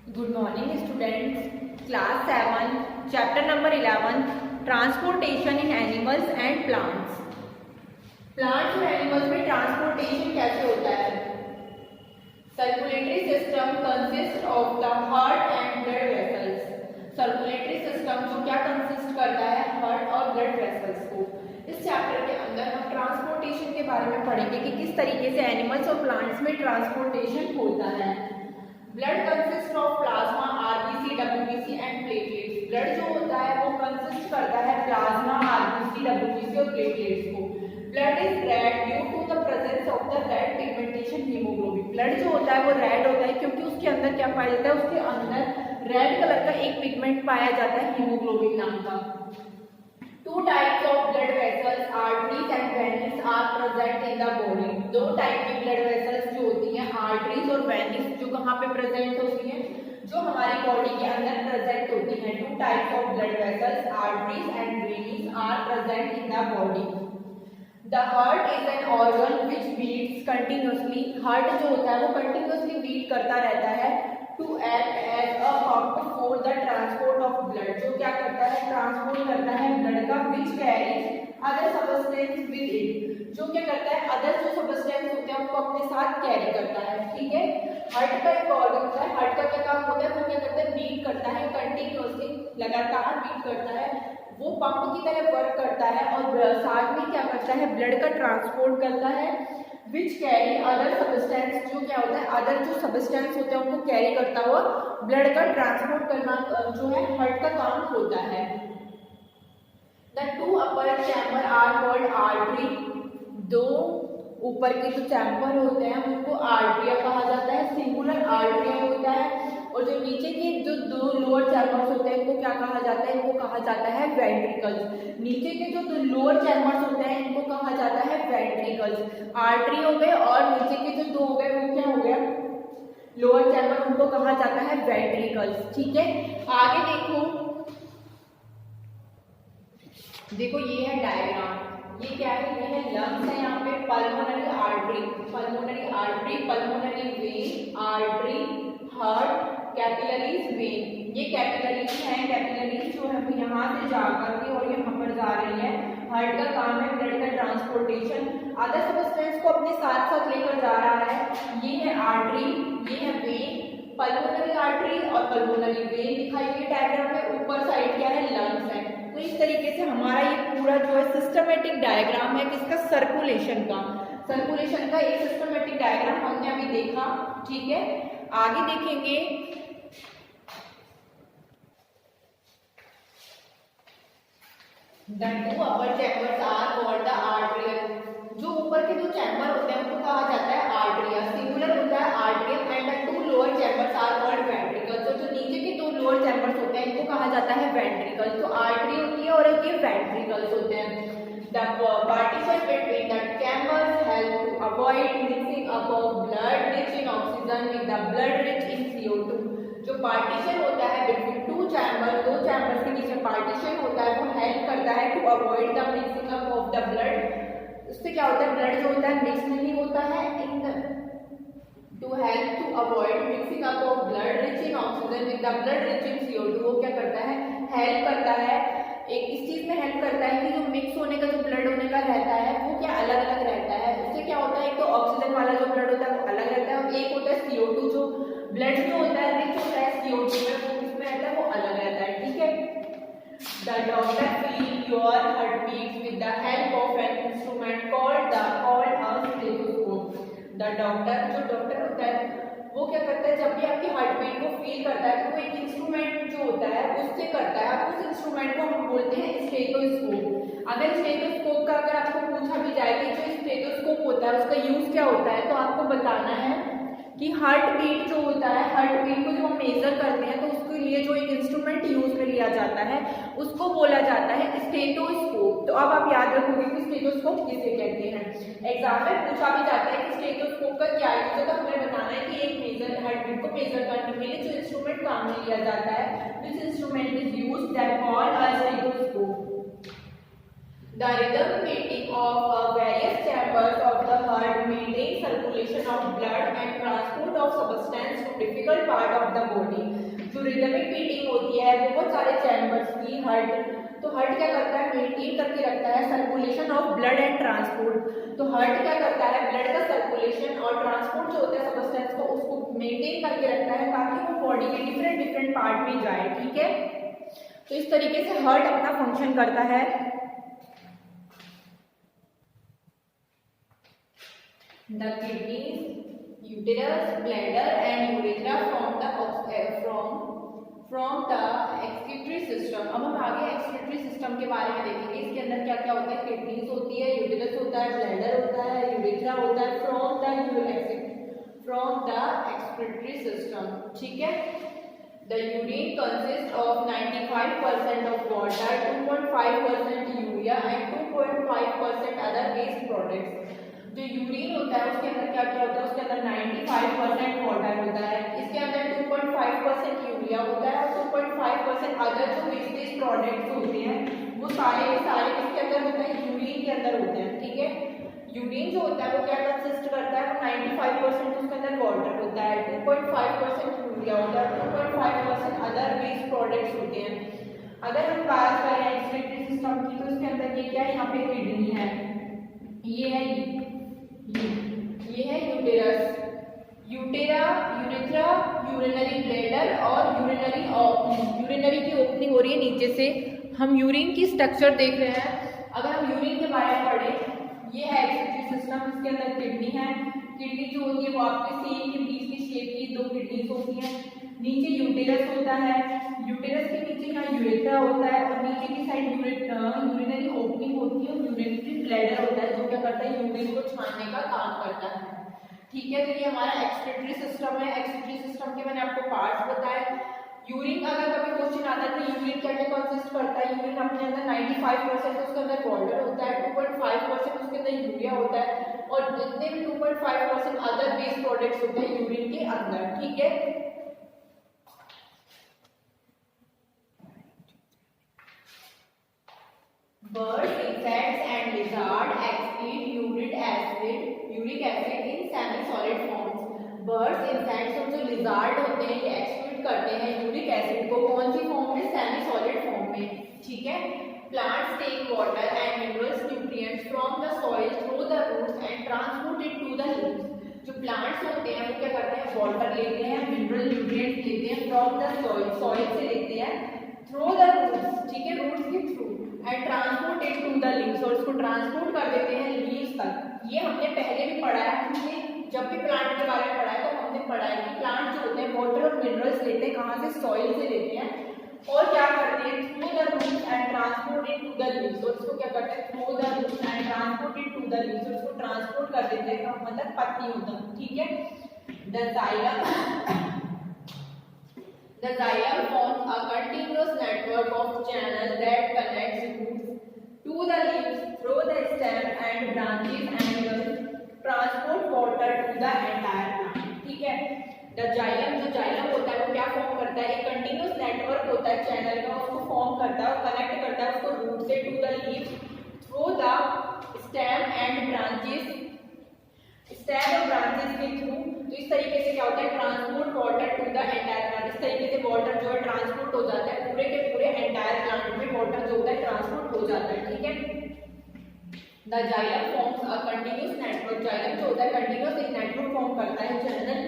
Good morning students. Class 7 chapter number 11 transportation in animals and plants. Plants और animals में transportation कैसे होता है? Circulatory system consist of the heart and blood vessels. Circulatory system जो क्या consist करता है? हार्ट और ब्लड वेसल्स को। इस चैप्टर के अंदर हम ट्रांसपोर्टेशन के बारे में पढ़ेंगे कि किस तरीके से एनिमल्स और प्लांट्स में ट्रांसपोर्टेशन होता है। Blood consist of plasma, RBC, WBC and platelets. Blood जो होता है वो कंसिस्ट करता है प्लाज्मा, आरबीसी, डब्ल्यूबीसी और प्लेटलेट्स को। Blood is red due to the presence of the red pigmentation haemoglobin. Blood जो होता है वो रेड होता है क्योंकि उसके अंदर क्या पाया जाता है? उसके अंदर रेड कलर का एक पिगमेंट पाया जाता है हीमोग्लोबिन नाम का। Two types of blood vessels, arteries and veins are present in the body. दो टाइप की ब्लड वेसल्स जो होती हैं, आर्टरीज और वेन्स, जो कहाँ पे प्रेजेंट होती हैं? जो हमारी बॉडी के अंदर प्रेजेंट होती हैं। Two types of blood vessels, arteries and veins are present in the body. The heart is an organ which beats continuously. Heart जो होता है वो कंटिन्यूसली बीट करता रहता है to act as a pump for the transport of blood. जो क्या करता है? ट्रांसपोर्ट करता है ब्लड का, which carry other substance with it. जो क्या करता है? अदर जो सबस्टेंस होते हैं उनको अपने साथ कैरी करता है। ठीक है, हार्ट का एक ऑर्गन होता है। हार्ट का क्या काम होता है? वो क्या करता है? बीट करता है कंटिन्यूसली, लगातार बीट करता है। वो पंप की तरह वर्क करता है और साथ में क्या करता है? ब्लड का ट्रांसपोर्ट करता है, विच कैरी अदर सबस्टेंस। जो क्या होता है? अदर जो सबस्टेंस होते हैं उनको कैरी करता हुआ ब्लड का ट्रांसपोर्ट करना जो है हार्ट का काम होता है। The two upper chamber are called artery. दो ऊपर के जो चैम्बर होते हैं उनको आर्टरिया कहा जाता है, सिंगुलर आर्टरिया होता है। और जो नीचे के जो दो लोअर चैम्बर्स होते हैं इनको क्या कहा जाता है? इनको कहा जाता है वेंट्रिकल्स। नीचे के जो दो लोअर चैम्बर्स होते हैं इनको कहा जाता है वेंट्रिकल्स। आर्टरी हो गए और नीचे के जो दो हो गए वो क्या हो गया? लोअर चैम्बर, उनको कहा जाता है वेंट्रिकल्स। ठीक है, आगे देखो ये है डायग्राम। ये क्या है? ये है लंग्स है। यहाँ पे pulmonary artery, pulmonary artery, pulmonary vein, artery, heart, capillaries, when. ये कैपिलरीज हैं। कैपिलरीज जो है यहाँ से जाकर के और यहाँ पर जा रही है। हार्ट का काम है ब्लड का ट्रांसपोर्टेशन, अदर सबस्टेंस को अपने साथ साथ लेकर जा रहा है। ये है आर्टरी, ये है वेन। पल्मोनरी आर्टरी और पल्मोनरी वेन दिखाई गई डायग्राम में। ऊपर साइड क्या है? लंग्स है। तो इस तरीके से हमारा ये पूरा जो है सिस्टमेटिक डायग्राम है किसका? सर्कुलेशन का। सर्कुलेशन का एक सिस्टमेटिक डायग्राम हमने अभी देखा। ठीक है, आगे देखेंगे। The two upper chambers are called the arterial. जो ऊपर के दो चैम्बर होते हैं उनको कहा जाता है आर्टरिया, सिंगुलर होता है arterial. And the two lower chambers are called ventricles. तो जो नीचे के दो लोअर चैम्बर्स होते हैं इनको कहा जाता है वेंट्रिकल्स। तो आर्टरी होती है और ये वेंट्रिकल्स होते हैं। The partition between the chambers help to avoid mixing up of blood rich in oxygen with the blood rich in CO2. जो पार्टीशन होता है बिटवीन टू चैम्बर, दो चैम्बर्स के बीच में पार्टीशन होता है, वो हेल्प करता है to avoid the mixing up of the blood. उससे क्या होता है? ब्लड जो होता है मिक्स नहीं होता है। To help to avoid mixing up of blood rich in oxygen with the blood rich in CO2। वो क्या करता है? हेल्प करता है। एक इस चीज में हेल्प करता है कि जो मिक्स होने का, जो ब्लड होने का रहता है वो क्या अलग अलग रहता है। उससे क्या होता है? एक तो ऑक्सीजन वाला जो ब्लड होता है वो अलग रहता है और एक होता है CO2। जो ब्लड जो होता है रिच होता है CO2 में, वो किसमें रहता है? वो अलग रहता है। ठीक है, the doctor feel your heart beat with the help of an instrument called a stethoscope. The doctor, जो डॉक्टर होता है वो क्या करता है? जब भी आपकी हार्ट बीट को फील करता है तो वो एक इंस्ट्रूमेंट जो होता है उससे करता है। उस इंस्ट्रूमेंट को हम बोलते हैं स्टेथोस्कोप। अगर स्टेथोस्कोप का अगर आपको पूछा भी जाए कि जो स्टेथोस्कोप होता है उसका यूज क्या होता है, तो आपको बताना है कि हार्ट बीट जो होता है, हार्ट बीट को जो हम मेजर करते हैं तो उसके लिए जो एक इंस्ट्रूमेंट यूज में लिया जाता है उसको बोला जाता है स्टेथोस्कोप। तो अब आप याद रखोगे कि स्टेथोस्कोप किसे कहते हैं। एग्जाम में पूछा भी जाता है कि स्टेथोस्कोप का क्या यूज है, तो हमें बताना है कि एक मेजर हार्ट बीट को मेजर करने के लिए जो इंस्ट्रूमेंट काम में लिया जाता है, this instrument is used that called a stethoscope. The rhythm beating of various chambers of the heart maintain circulation of blood and transport of substance to difficult part of the body. जो rhythmic beating होती है बहुत सारे chambers की heart, तो heart क्या करता है, मेंटेन करके रखता है circulation of blood and transport. तो हार्ट क्या करता है, ब्लड का सर्कुलेशन और ट्रांसपोर्ट जो होता है सबस्टेंस को, उसको मेंटेन करके रखता है ताकि वो बॉडी के डिफरेंट डिफरेंट पार्ट में जाए। ठीक है, तो इस तरीके से हार्ट अपना फंक्शन करता है। The kidneys, uterus, bladder and urethra from the excretory system। अब हम आगे excretory system के बारे में देखेंगे। इसके अंदर क्या क्या होता है, किडनीज होती है, यूटेरस होता है, ब्लैडर होता है, यूरेथ्रा होता है, from the excretory system। ठीक है, the urine consists of 95% of water, 2.5% urea and 2.5% other waste products। जो यूरिन होता है उसके अंदर क्या क्या होता है, उसके अंदर 95% वाटर होता है, इसके अंदर 2.5% यूरिया होता है और 2.5% अदर जो वेस्टेज प्रोडक्ट्स होते हैं वो सारे के सारे इसके अंदर होते हैं, यूरिन के अंदर होते हैं। ठीक है, यूरिन जो होता है वो क्या कंसिस्ट करता है, 95% उसके अंदर वाटर होता है, 2.5% यूरिया होता है, 2.5% अदर वेस्ट प्रोडक्ट्स होते हैं। अगर हम बात करें एक्सक्रीटरी सिस्टम की तो इसके अंदर ये क्या है, यहाँ पे किडनी है, ये है यूटेरस, यूरेथ्रा, यूरिनरी ब्लैडर और यूरिनरी की ओपनिंग हो रही है नीचे से। हम यूरिन की स्ट्रक्चर देख रहे हैं। अगर हम यूरिन के बारे में पढ़ें, ये है एक्सक्रीटरी सिस्टम, इसके अंदर किडनी है। किडनी जो होती है वो आपके सीन के बीच की शेप की दो किडनीज होती हैं। नीचे यूटेरस होता है, यूटेरस के नीचे यहाँ यूरेथ्रा होता है और नीचे की साइड यूरिनरी ओपनिंग होती है, यूरिनरी ब्लैडर होता है जो क्या करता है, यूरिन को छानने का काम करता है। ठीक है, तो ये हमारा एक्सक्रीटरी सिस्टम है। एक्सक्रीटरी सिस्टम के मैंने आपको पार्ट्स बताए। यूरिन अगर कभी क्वेश्चन आता है तो यूरिन क्या क्या कंसिस्ट करता है, यूरिन अपने अंदर 95% उसके अंदर वाटर होता है, 2.5% उसके अंदर यूरिया होता है और जितने भी 2.5% अदर वेस्ट प्रोडक्ट्स होते हैं यूरिन के अंदर। ठीक है, birds, insects and lizard excrete uric acid in semi-solid forms। birds, insects और जो lizard होते हैं ये excrete करते हैं यूरिक एसिड को कौन सी फॉर्म में, semi-solid फॉर्म में। ठीक है, plants take water and minerals nutrients from the soil through the roots and transport it to the leaves। जो प्लांट्स होते हैं वो क्या करते हैं, वाटर लेते हैं, मिनरल न्यूट्रिएंट्स लेते हैं फ्रॉम द सॉइल से लेते हैं, थ्रू द रूट्स। ठीक है, रूट्स के through and transport it to the leaves, और उसको ट्रांसपोर्ट कर देते हैं लीव्स तक। ये हमने पहले भी पढ़ा है, हमने जब भी प्लांट के बारे में पढ़ा है तो हमने पढ़ा है कि प्लांट जो होते हैं वाटर और मिनरल्स लेते हैं, कहाँ से, सॉइल से लेते हैं और क्या करते हैं, through the roots and transport it to the leaves. और इसको क्या करते हैं, through the roots and transport it to the leaves, और इसको ट्रांसपोर्ट कर देते हैं, मतलब पत्ती होता है। ठीक है, The xylem forms a continuous network of channels that connects roots to the leaves through the stem and branches and transport water to the entire plant। ठीक है, the xylem जो xylem होता है वो क्या फॉर्म करता है, एक कंटिन्यूस नेटवर्क होता है चैनल का, उसको फॉर्म करता है और कनेक्ट करता है उसको रूट से to the leaves through the stem and branches, stem और ब्रांचेस के थ्रू। तो इस तरीके से क्या होता है, transport water to the entire plant. इस तरीके से वाटर जो है ट्रांसपोर्ट हो जाता है पूरे के पूरे एंटायर प्लांट में, वाटर जो होता है ट्रांसपोर्ट हो जाता है। ठीक है, the xylem forms a continuous network. Xylem जो होता है कंटिन्यूअस एक नेटवर्क फॉर्म करता है, channel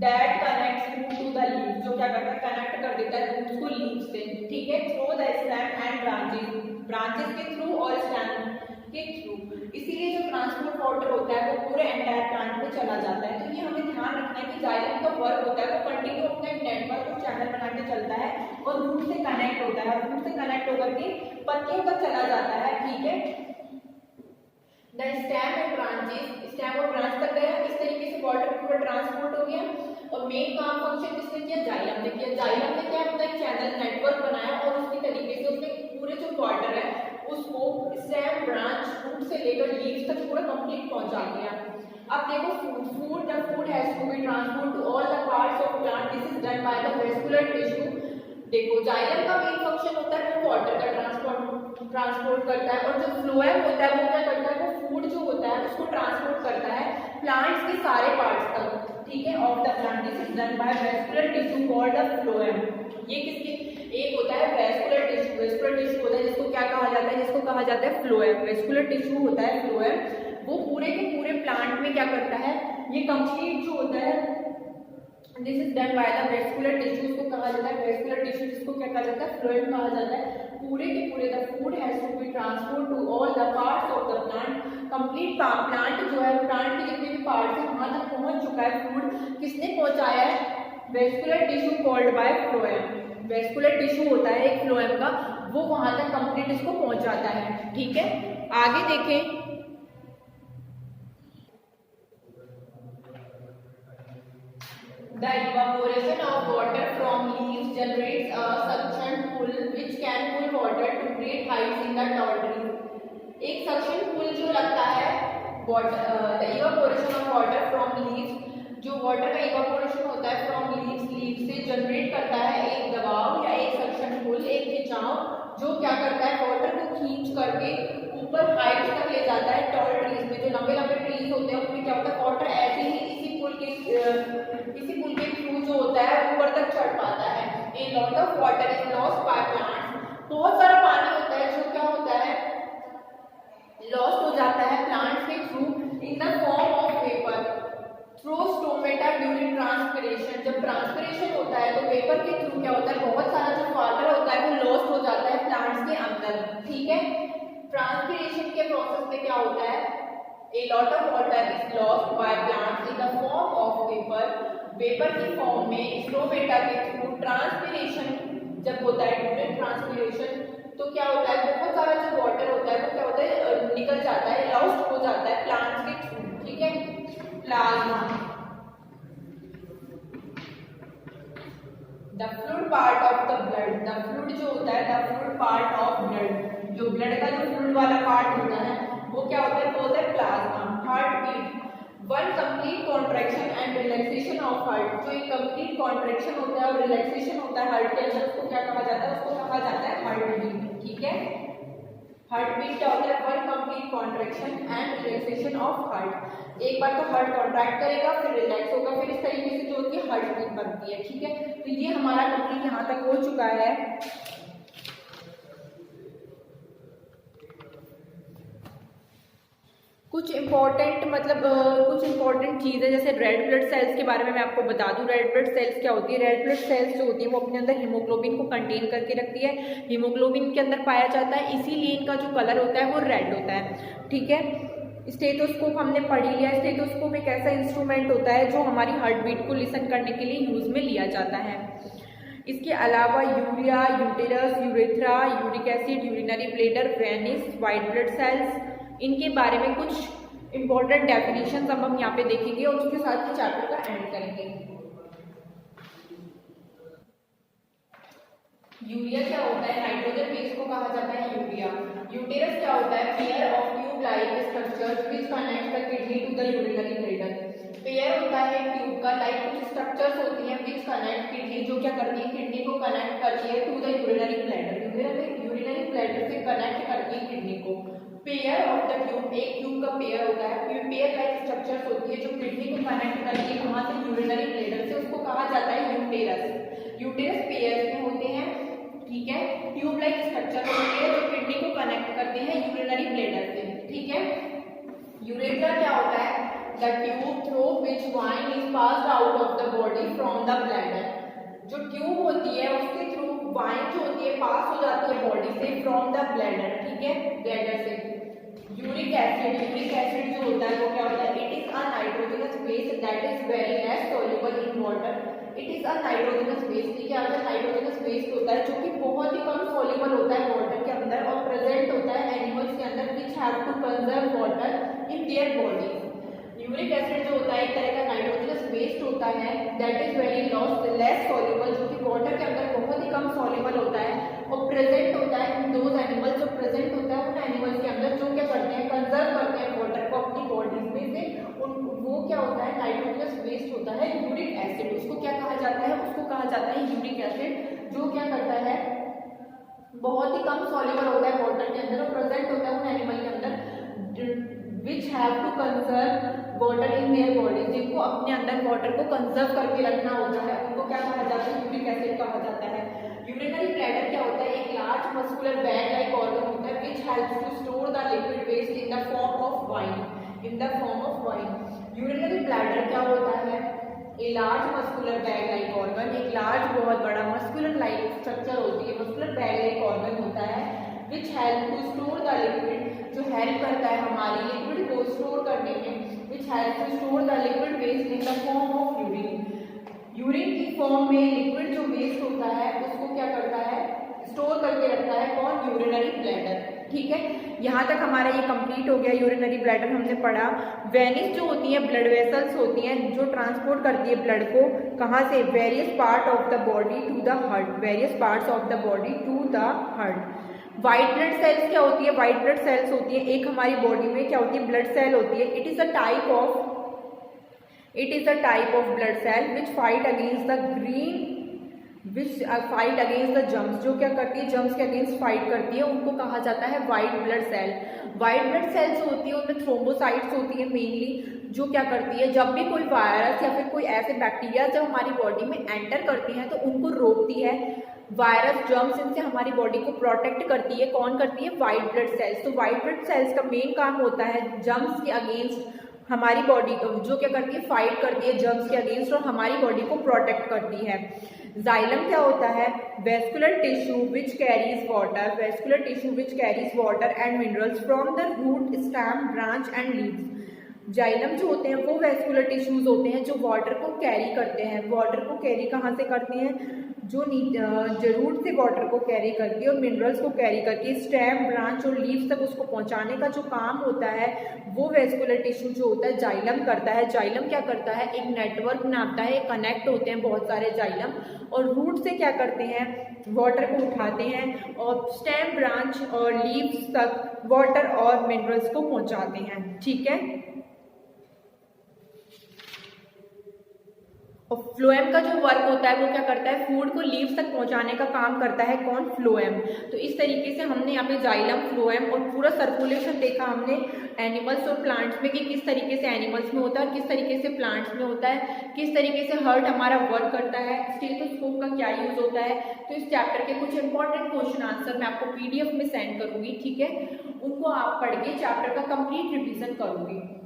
that connects root to the leaves, जो क्या करता है, कनेक्ट कर देता है रूट्स को लीव्स से। ठीक है, through the stem and branches, branches के थ्रू और स्टेम के थ्रू। इसीलिए जो ट्रांसपोर्ट वाटर होता है वो पूरे एंटायर प्लांट में चला जाता है। तो ये हमें ध्यान रखना है कि जाइलम का वर्क होता है वो कंटिन्यू अपना एक नेटवर्क और चैनल बना के चलता है और रूट से कनेक्ट होता है, रूट से कनेक्ट होकर के पत्तियों तक चला जाता है। ठीक है, the stem and branches, stem और ब्रांच तक गया, इस तरीके से वाटर पूरा ट्रांसपोर्ट हो गया। और मेन काम फंक्शन किसने किया, जाइलम ने किया। जाइलम ने क्या अपना एक चैनल नेटवर्क बनाया और उसकी तरीके से उसने पूरे जो वाटर है उसको स्टेम, ब्रांच, रूट से लेकर लीव्स तक पूरा कंप्लीट पहुंचा दिया। अब देखो the food has to be transport to all the parts of plant, this is done by the vascular tissue. देखो जाइलम का मेन फंक्शन होता है वो वाटर का ट्रांसपोर्ट करता है, और जो फ्लोएम होता है वो क्या करता है, वो फूड जो होता है उसको ट्रांसपोर्ट करता है प्लांट्स के सारे पार्ट्स तक, ठीक है, of the plant. This is done bye vascular tissue called the phloem. ये किसके, एक होता है वेस्कुलर टिश्यू, वेस्कुलर टिश्यू होता है जिसको क्या कहा जाता है, जिसको कहा जाता है फ्लोएम। वेस्कुलर टिश्यू होता है फ्लोएम, वो पूरे के पूरे प्लांट में क्या करता है, ये कंप्लीट जो होता है, this is done by the vascular tissue, उसको कहा जाता है वेस्कुलर टिश्यू, जिसको क्या कहा जाता है, फ्लोएम कहा जाता है। पूरे के पूरे the food has to be transport to all the parts of the plant. Complete plant जो है, प्लांट के जितने भी पार्ट्स हैं वहां तक पहुंच चुका है फूड। किसने पहुंचाया है, vascular tissue called by phloem. Vascular tissue होता है एक फ्लोएम का, वो वहां तक कंप्लीट इसको पहुंचाता है, ठीक है। आगे देखें, the evaporation of water from leaves generates a suction pool which can pull water to great heights in the tall trees। एक suction pool जो लगता है the evaporation of water from leaves, जो water का evaporation होता है from leaves से generate करता है एक दबाव या एक suction pool, एक खिंचाव, जो क्या करता है वाटर को खींच करके ऊपर हाइट तक ले जाता है। टॉल ट्रीज में, जो लंबे लंबे ट्रीज होते हैं उनमें क्या होता है, वाटर ऐसे ही इसी पुल के थ्रू जो होता है ऊपर तक चढ़ पाता है। A lot of water is lost by plants, बहुत सारा पानी होता है जो क्या होता है, लॉस्ट हो जाता है प्लांट्स के through in the form of vapour through stomata during transpiration. जब ट्रांसपिरेशन होता है तो वेपर के थ्रू क्या होता है, बहुत सारा जो वाटर होता है वो लॉस्ट हो जाता है प्लांट्स के अंदर, ठीक है। ट्रांसपिरेशन के प्रोसेस में क्या होता है, a lot of water is lost by plants in the form of vapour, vapour की फॉर्म में स्टोमेटा के थ्रू। ट्रांसपिरेशन जब होता है ड्यूरिंग ट्रांसपिरेशन तो क्या होता है, बहुत सारा जो वाटर होता है वो क्या होता है, निकल जाता है, लॉस्ट हो जाता है प्लांट्स के थ्रू, ठीक है। Plasma, the fluid part of the blood, the fluid जो होता है, the fluid part of blood, जो ब्लड का जो फ्लूइड वाला पार्ट होता है वो क्या होता है, वो होता है plasma. Heart beat, one complete contraction and relaxation of heart, जो एक कंप्लीट कॉन्ट्रैक्शन होता है और रिलैक्सेशन होता है हार्ट के अंदर, उसको क्या कहा जाता है, उसको कहा जाता है हार्ट बीट, ठीक है। हार्ट बीट क्या होता है, one complete contraction and relaxation of heart. एक बार तो हार्ट कॉन्ट्रैक्ट करेगा फिर रिलैक्स होगा, फिर इस तरीके से जो होती है हार्ट बीट बनती है, ठीक है। तो ये हमारा कंप्लीट यहाँ तक हो चुका है। कुछ इंपॉर्टेंट कुछ इंपॉर्टेंट चीज़ें, जैसे रेड ब्लड सेल्स के बारे में मैं आपको बता दूं। रेड ब्लड सेल्स क्या होती है, रेड ब्लड सेल्स जो होती है वो अपने अंदर हीमोग्लोबिन को कंटेन करके रखती है, हीमोग्लोबिन के अंदर पाया जाता है, इसीलिए इनका जो कलर होता है वो रेड होता है, ठीक है। स्टेथोस्कोप हमने पढ़ लिया। स्टेथोस्कोप एक ऐसा इंस्ट्रूमेंट होता है जो हमारी हार्ट बीट को लिसन करने के लिए यूज में लिया जाता है। इसके अलावा urea, uterus, urethra, uric acid, urinary bladder, Venice, white blood cells, इनके बारे में कुछ इंपॉर्टेंट डेफिनेशन अब हम यहाँ पे देखेंगे और उसके साथ ही चैप्टर का एंड करेंगे। यूरिया क्या होता है, नाइट्रोजन बेस को कहा जाता है यूरिया। यूटेरस क्या होता है, pair of tube like structures which connect the kidney to the urinary bladder. Pair होता है ट्यूब का, लाइक कुछ स्ट्रक्चर्स होती हैं व्हिच कनेक्ट किडनी, जो क्या करती है, किडनी को कनेक्ट करती है to the urinary bladder, urinary bladder से कनेक्ट करती है किडनी को। पेयर ऑफ द ट्यूब, एक ट्यूब का पेयर होता है, पेयर लाइक स्ट्रक्चर्स होती है जो किडनी को कनेक्ट करती है वहां से यूरिनरी ब्लैडर से, उसको कहा जाता है यूटेरस। यूटेरस पेयर में होते हैं, ठीक है। ट्यूब लाइक स्ट्रक्चर होती है जो किडनी को कनेक्ट करते हैं यूरिनरी ब्लैडर से, ठीक है। यूरेथ्रा क्या होता है, the tube through which wine is passed out of the body from the bladder, जो ट्यूब होती है उसके थ्रू वाइन जो होती है पास हो जाती है बॉडी से फ्रॉम द ब्लैडर, ठीक है, ब्लैडर से। यूरिक एसिड जो होता है वो क्या होता है, it is a nitrogenous base that is very less soluble in water. It is a nitrogenous base, ठीक है, अगर नाइट्रोजनस बेस होता है जो कि बहुत ही कम सॉल्युबल होता है वाटर के अंदर और प्रेजेंट होता है एनिमल्स के अंदर which have to conserve water in their body. Uric acid जो होता है एक तरह का नाइट्रोजनस वेस्ट होता है that is very less soluble, जो कि वाटर के अंदर बहुत ही कम सॉल्युबल होता है और प्रेजेंट होता है इन दोज एनिमल्स, जो प्रेजेंट होता है उन एनिमल्स के अंदर जो क्या करते हैं, कंजर्व करते हैं वाटर को अपनी बॉडीज में से, वो क्या होता है, नाइट्रोजनस वेस्ट होता है यूरिक एसिड। उसको क्या कहा जाता है, उसको कहा जाता है यूरिक एसिड, जो क्या करता है बहुत ही कम सॉल्युबल होता है वाटर के अंदर और प्रेजेंट होता है उन एनिमल के अंदर which have to conserve water in their body, जिनको अपने अंदर वाटर को कंजर्व करके रखना होता है, उनको क्या कहा जाता है, यूरिक एसिड कहा जाता है। यूरिनरी ब्लैडर क्या होता है, एक large muscular bag like organ होता है which helps to store the liquid waste in the form of urine. Urinary bladder क्या होता है, a large muscular bag like organ, एक लार्ज बहुत बड़ा मस्कुलर लाइक स्ट्रक्चर होती है, मस्कुलर बैग लाइक ऑर्गन होता है which help to store the liquid, जो हेल्प करता है हमारी लिक्विड को स्टोर करने में, which help to store the liquid waste in the form of urine. Urine की फॉर्म में लिक्विड जो वेस्ट होता है उसको क्या करता है, स्टोर करके रखता है कौन, यूरिनरी ब्लैडर। ठीक है, यहाँ तक हमारा ये कंप्लीट हो गया। यूरिनरी ब्लैडर हमने पढ़ा। वेनिस जो होती है ब्लड वेसल्स होती हैं जो ट्रांसपोर्ट करती है ब्लड को कहाँ से, various part of the body to the heart, various parts of the body to the heart. White blood cells क्या होती है, व्हाइट ब्लड सेल्स होती है एक हमारी बॉडी में क्या होती है, ब्लड सेल होती है। It is a type of blood cell which fight against the fight against the germs, जो क्या करती है, जर्म्स के अगेंस्ट फाइट करती है, उनको कहा जाता है white blood cell. White blood cells होती है उनमें थ्रोम्बोसाइट्स होती है मेनली, जो क्या करती है, जब भी कोई वायरस या फिर कोई ऐसे बैक्टीरिया जब हमारी बॉडी में एंटर करती हैं तो उनको रोकती है। वायरस जर्म्स इनसे हमारी बॉडी को प्रोटेक्ट करती है, कौन करती है, व्हाइट ब्लड सेल्स। तो व्हाइट ब्लड सेल्स का मेन काम होता है जर्म्स के अगेंस्ट हमारी बॉडी जो क्या करती है, फाइट करती है जर्म्स के अगेंस्ट और हमारी बॉडी को प्रोटेक्ट करती है। जाइलम क्या होता है, vascular tissue which carries water, vascular tissue which carries water and minerals from the root, stem, branch and leaves. Xylem जो होते हैं वो वेस्कुलर टिश्यूज होते हैं जो वाटर को कैरी करते हैं। वाटर को कैरी कहाँ से करते हैं, जो रूट से वाटर को कैरी करती है और मिनरल्स को कैरी करके स्टेम, ब्रांच और लीव्स तक उसको पहुंचाने का जो काम होता है वो वेस्कुलर टिश्यू जो होता है जाइलम करता है। जाइलम क्या करता है, एक नेटवर्क बनाता है, कनेक्ट होते हैं बहुत सारे जाइलम और रूट से क्या करते हैं, वाटर को उठाते हैं और स्टेम, ब्रांच और लीव्स तक वाटर और मिनरल्स को पहुंचाते हैं। ठीक है, और फ्लोएम का जो वर्क होता है वो क्या करता है, फूड को लीव्स तक पहुंचाने का काम करता है कौन, फ्लोएम। तो इस तरीके से हमने यहाँ पे जाइलम, फ्लोएम और पूरा सर्कुलेशन देखा हमने एनिमल्स और प्लांट्स में कि किस तरीके से एनिमल्स में होता है और किस तरीके से प्लांट्स में होता है, किस तरीके से हार्ट हमारा वर्क करता है, स्टेथोस्कोप का क्या यूज होता है। तो इस चैप्टर के कुछ इंपॉर्टेंट क्वेश्चन आंसर मैं आपको PDF में सेंड करूंगी। ठीक है, उनको आप पढ़ के चैप्टर का कंप्लीट रिविजन करोगे।